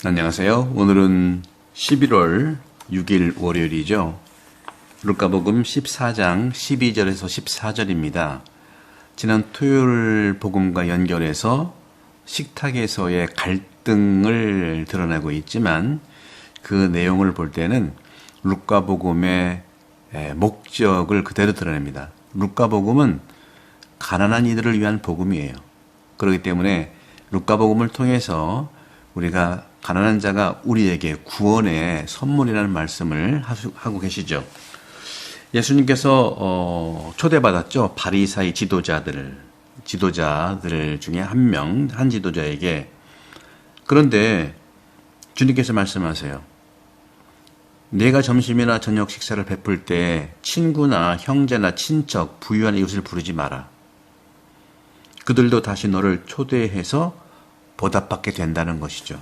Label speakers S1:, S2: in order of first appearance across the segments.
S1: 안녕하세요. 오늘은 11월 6일 월요일이죠. 루카복음 14장 12절에서 14절입니다. 지난 토요일 복음과 연결해서 식탁에서의 갈등을 드러내고 있지만 그 내용을 볼 때는 루카복음의 목적을 그대로 드러냅니다. 루카복음은 가난한 이들을 위한 복음이에요. 그렇기 때문에 루카복음을 통해서 우리가 가난한 자가 우리에게 구원의 선물이라는 말씀을 하고 계시죠. 예수님께서 초대받았죠. 바리사이 지도자들 중에 한 지도자에게. 그런데 주님께서 말씀하세요. 내가 점심이나 저녁 식사를 베풀 때 친구나 형제나 친척, 부유한 이웃을 부르지 마라. 그들도 다시 너를 초대해서 보답받게 된다는 것이죠.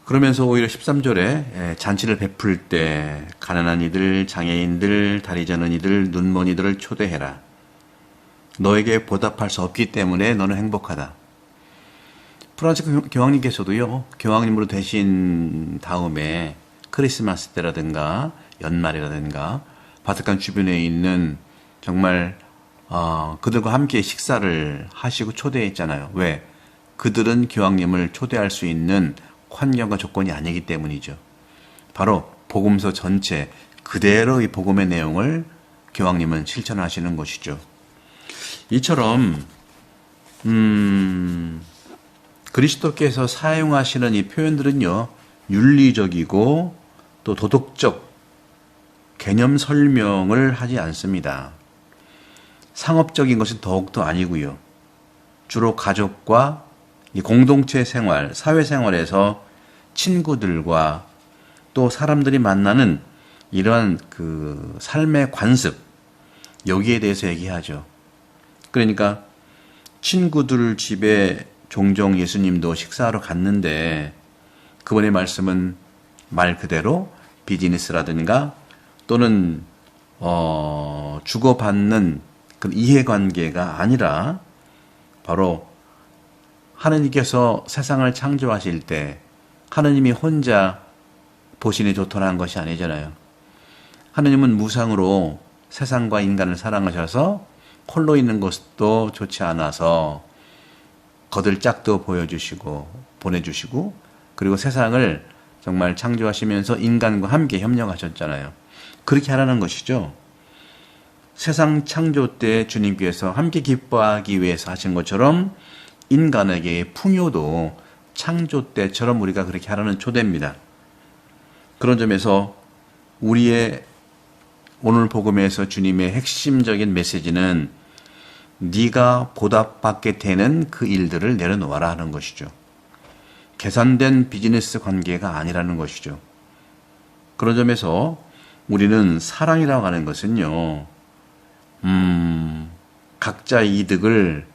S1: 그러면서 오히려 13절에 잔치를 베풀 때 가난한 이들, 장애인들, 다리 저는 이들, 눈먼 이들을 초대해라. 너에게 보답할 수 없기 때문에 너는 행복하다. 프란치스 교황님께서도요, 교황님으로 되신 다음에 크리스마스 때라든가 연말이라든가 바티칸 주변에 있는 정말 그들과 함께 식사를 하시고 초대했잖아요. 왜? 그들은 교황님을 초대할 수 있는 환경과 조건이 아니기 때문이죠. 바로 복음서 전체 그대로 이 복음의 내용을 교황님은 실천하시는 것이죠. 이처럼 그리스도께서 사용하시는 이 표현들은요, 윤리적이고 또 도덕적 개념 설명을 하지 않습니다. 상업적인 것은 더욱더 아니고요. 주로 가족과 이 공동체 생활, 사회생활에서 친구들과 또 사람들이 만나는 이러한 그 삶의 관습, 여기에 대해서 얘기하죠. 그러니까 친구들 집에 종종 예수님도 식사하러 갔는데 그분의 말씀은 말 그대로 비즈니스라든가 또는 주고받는 그 이해관계가 아니라 바로 하느님께서 세상을 창조하실 때 하느님이 혼자 보시니 좋더라 한 것이 아니잖아요. 하느님은 무상으로 세상과 인간을 사랑하셔서 홀로 있는 것도 좋지 않아서 거들 짝도 보내주시고 그리고 세상을 정말 창조하시면서 인간과 함께 협력하셨잖아요. 그렇게 하라는 것이죠. 세상 창조 때 주님께서 함께 기뻐하기 위해서 하신 것처럼 인간에게 풍요도 창조 때처럼 우리가 그렇게 하라는 초대입니다. 그런 점에서 우리의 오늘 복음에서 주님의 핵심적인 메시지는 네가 보답받게 되는 그 일들을 내려놓아라 하는 것이죠. 계산된 비즈니스 관계가 아니라는 것이죠. 그런 점에서 우리는 사랑이라고 하는 것은요, 각자의 이득을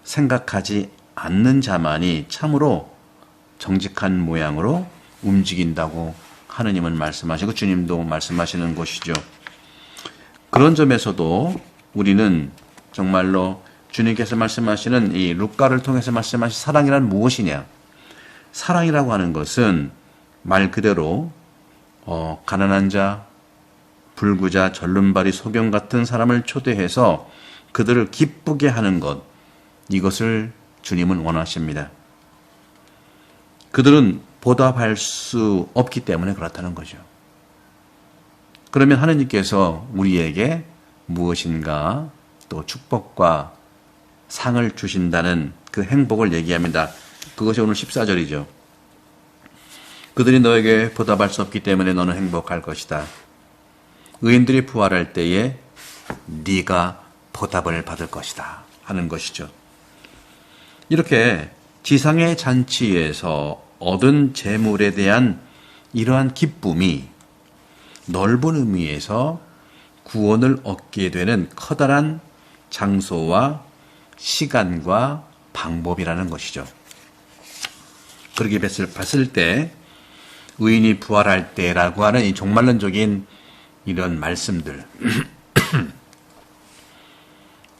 S1: 생각하지 않는 자만이 참으로 정직한 모양으로 움직인다고 하느님은 말씀하시고 주님도 말씀하시는 것이죠. 그런 점에서도 우리는 정말로 주님께서 말씀하시는 이 루카를 통해서 말씀하신 사랑이란 무엇이냐? 사랑이라고 하는 것은 말 그대로 가난한 자, 불구자, 절름발이, 소경 같은 사람을 초대해서 그들을 기쁘게 하는 것, 이것을 주님은 원하십니다. 그들은 보답할 수 없기 때문에 그렇다는 거죠. 그러면 하느님께서 우리에게 무엇인가 또 축복과 상을 주신다는 그 행복을 얘기합니다. 그것이 오늘 14절이죠. 그들이 너에게 보답할 수 없기 때문에 너는 행복할 것이다. 의인들이 부활할 때에 네가 보답을 받을 것이다 하는 것이죠. 이렇게 지상의 잔치에서 얻은 재물에 대한 이러한 기쁨이 넓은 의미에서 구원을 얻게 되는 커다란 장소와 시간과 방법이라는 것이죠. 그렇게 봤을 때 의인이 부활할 때라고 하는 이 종말론적인 이런 말씀들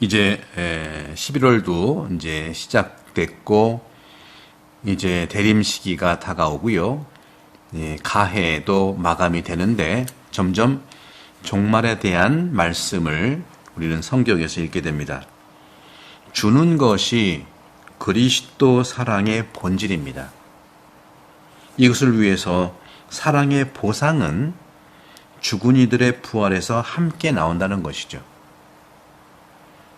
S1: 이제 11월도 이제 시작됐고 이제 대림 시기가 다가오고요. 가해도 마감이 되는데 점점 종말에 대한 말씀을 우리는 성경에서 읽게 됩니다. 주는 것이 그리스도 사랑의 본질입니다. 이것을 위해서 사랑의 보상은 죽은 이들의 부활에서 함께 나온다는 것이죠.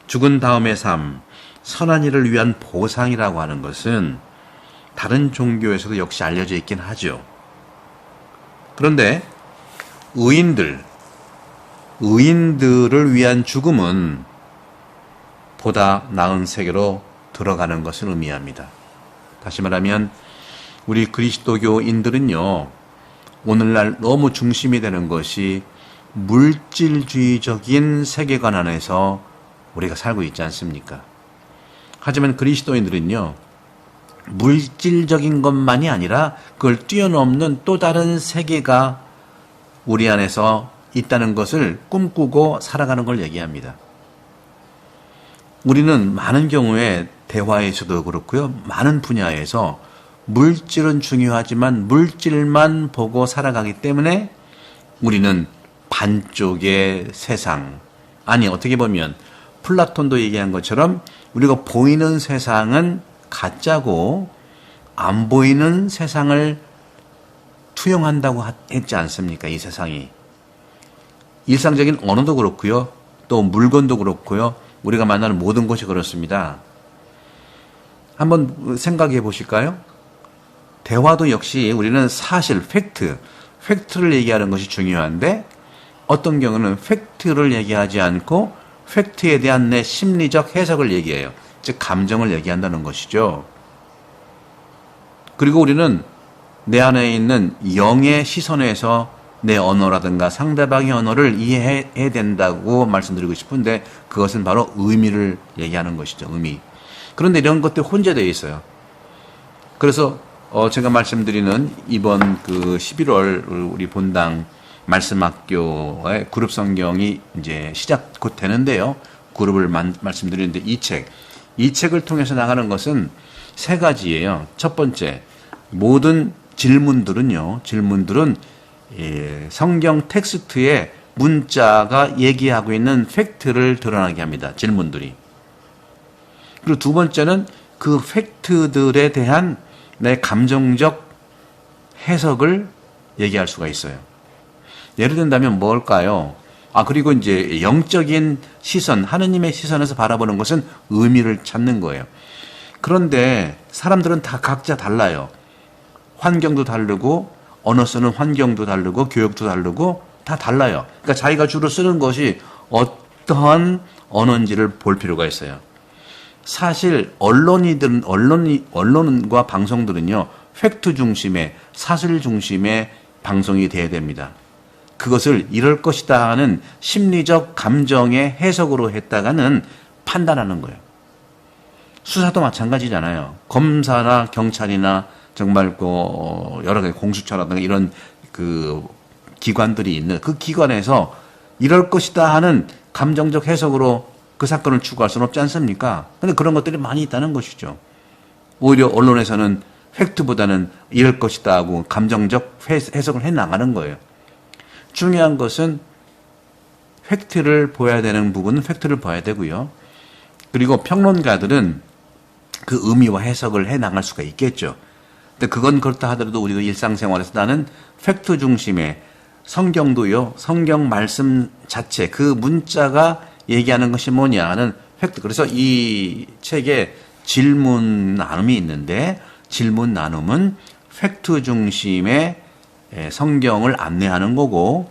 S1: 죽은 다음의 삶, 선한 일을 위한 보상이라고 하는 것은 다른 종교에서도 역시 알려져 있긴 하죠. 그런데 의인들을 위한 죽음은 보다 나은 세계로 들어가는 것을 의미합니다. 다시 말하면 우리 그리스도교인들은요, 오늘날 너무 중심이 되는 것이 물질주의적인 세계관 안에서 우리가 살고 있지 않습니까? 하지만 그리스도인들은요, 물질적인 것만이 아니라 그걸 뛰어넘는 또 다른 세계가 우리 안에서 있다는 것을 꿈꾸고 살아가는 걸 얘기합니다. 우리는 많은 경우에 대화에서도 그렇고요, 많은 분야에서 물질은 중요하지만 물질만 보고 살아가기 때문에 우리는 반쪽의 세상, 아니 어떻게 보면 플라톤도 얘기한 것처럼 우리가 보이는 세상은 가짜고 안 보이는 세상을 투영한다고 했지 않습니까? 이 세상이. 일상적인 언어도 그렇고요, 또 물건도 그렇고요, 우리가 만나는 모든 것이 그렇습니다. 한번 생각해 보실까요? 대화도 역시 우리는 사실, 팩트를 얘기하는 것이 중요한데 어떤 경우는 팩트를 얘기하지 않고 팩트에 대한 내 심리적 해석을 얘기해요. 즉 감정을 얘기한다는 것이죠. 그리고 우리는 내 안에 있는 영의 시선에서 내 언어라든가 상대방의 언어를 이해해야 된다고 말씀드리고 싶은데 그것은 바로 의미를 얘기하는 것이죠. 의미. 그런데 이런 것들이 혼재되어 있어요. 그래서 제가 말씀드리는 이번 11월 우리 본당 말씀학교의 그룹 성경이 이제 시작 곧 되는데요. 그룹을 말씀드리는데 이 책을 통해서 나가는 것은 세 가지예요. 첫 번째, 모든 질문들은 성경 텍스트에 문자가 얘기하고 있는 팩트를 드러나게 합니다. 질문들이. 그리고 두 번째는 그 팩트들에 대한 내 감정적 해석을 얘기할 수가 있어요. 예를 든다면 뭘까요? 그리고 이제 영적인 시선, 하느님의 시선에서 바라보는 것은 의미를 찾는 거예요. 그런데 사람들은 다 각자 달라요. 환경도 다르고, 언어 쓰는 환경도 다르고, 교육도 다르고, 다 달라요. 그러니까 자기가 주로 쓰는 것이 어떠한 언어인지를 볼 필요가 있어요. 사실 언론과 방송들은요, 팩트 중심의, 사실 중심의 방송이 돼야 됩니다. 그것을 이럴 것이다 하는 심리적 감정의 해석으로 했다가는 판단하는 거예요. 수사도 마찬가지잖아요. 검사나 경찰이나 정말 여러 가지 공수처라든가 이런 기관들이 있는 그 기관에서 이럴 것이다 하는 감정적 해석으로 그 사건을 추구할 수는 없지 않습니까? 근데 그런 것들이 많이 있다는 것이죠. 오히려 언론에서는 팩트보다는 이럴 것이다 하고 감정적 해석을 해나가는 거예요. 중요한 것은 팩트를 보여야 되는 부분은 팩트를 봐야 되고요. 그리고 평론가들은 그 의미와 해석을 해나갈 수가 있겠죠. 근데 그건 그렇다 하더라도 우리가 일상생활에서 나는 팩트 중심의 성경도요, 성경 말씀 자체, 그 문자가 얘기하는 것이 뭐냐 하는 팩트. 그래서 이 책에 질문 나눔이 있는데, 질문 나눔은 팩트 중심의 성경을 안내하는 거고,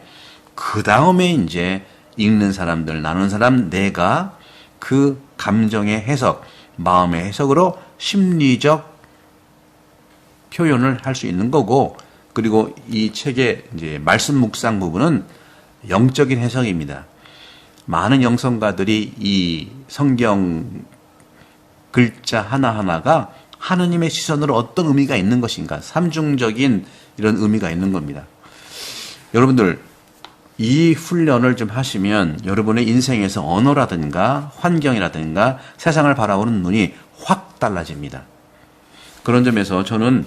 S1: 그 다음에 이제 읽는 사람들, 나누는 사람, 내가 그 감정의 해석, 마음의 해석으로 심리적 표현을 할 수 있는 거고, 그리고 이 책의 이제 말씀 묵상 부분은 영적인 해석입니다. 많은 영성가들이 이 성경 글자 하나하나가 하느님의 시선으로 어떤 의미가 있는 것인가, 삼중적인 이런 의미가 있는 겁니다. 여러분들, 이 훈련을 좀 하시면 여러분의 인생에서 언어라든가 환경이라든가 세상을 바라보는 눈이 확 달라집니다. 그런 점에서 저는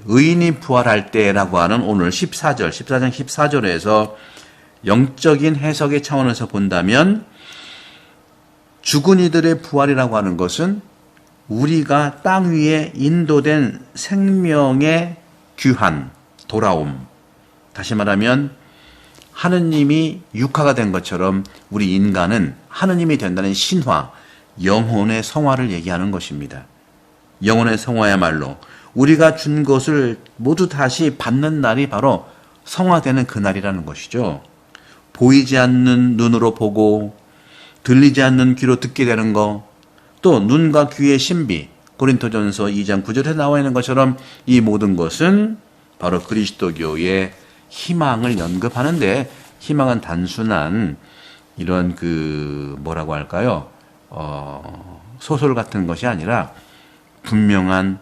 S1: 의인이 부활할 때라고 하는 오늘 14장 14절에서 영적인 해석의 차원에서 본다면 죽은 이들의 부활이라고 하는 것은 우리가 땅 위에 인도된 생명의 귀환, 돌아옴. 다시 말하면 하느님이 육화가 된 것처럼 우리 인간은 하느님이 된다는 신화, 영혼의 성화를 얘기하는 것입니다. 영혼의 성화야말로 우리가 준 것을 모두 다시 받는 날이 바로 성화되는 그날이라는 것이죠. 보이지 않는 눈으로 보고 들리지 않는 귀로 듣게 되는 것, 또 눈과 귀의 신비, 고린토전서 2장 9절에 나와 있는 것처럼 이 모든 것은 바로 그리스도교의 희망을 연급하는데, 희망은 단순한 이런 뭐라고 할까요? 소설 같은 것이 아니라 분명한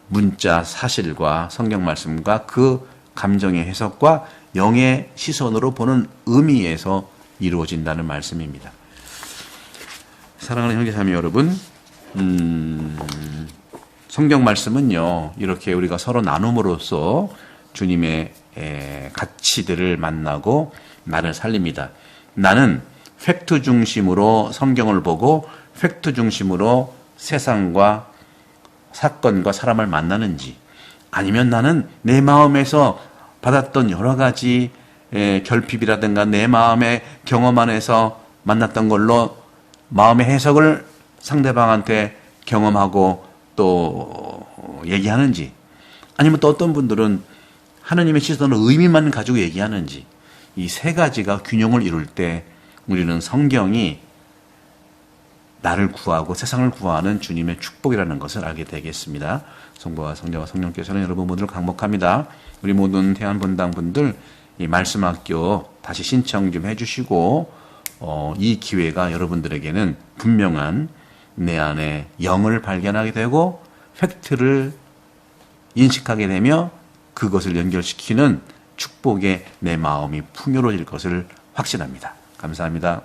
S1: 문자 사실과 성경 말씀과 그 감정의 해석과 영의 시선으로 보는 의미에서 이루어진다는 말씀입니다. 사랑하는 형제자매 여러분, 성경 말씀은요, 이렇게 우리가 서로 나눔으로써 주님의 가치들을 만나고 나를 살립니다. 나는 팩트 중심으로 성경을 보고 팩트 중심으로 세상과 사건과 사람을 만나는지, 아니면 나는 내 마음에서 받았던 여러 가지 결핍이라든가 내 마음의 경험 안에서 만났던 걸로 마음의 해석을 상대방한테 경험하고 또 얘기하는지, 아니면 또 어떤 분들은 하느님의 시선으로 의미만 가지고 얘기하는지, 이 세 가지가 균형을 이룰 때 우리는 성경이 나를 구하고 세상을 구하는 주님의 축복이라는 것을 알게 되겠습니다. 성부와 성자와 성령께서는 여러분 모두를 강복합니다. 우리 모든 태안본당 분들 이 말씀학교 다시 신청 좀 해주시고, 이 기회가 여러분들에게는 분명한 내 안에 영을 발견하게 되고 팩트를 인식하게 되며 그것을 연결시키는 축복에 내 마음이 풍요로워질 것을 확신합니다. 감사합니다.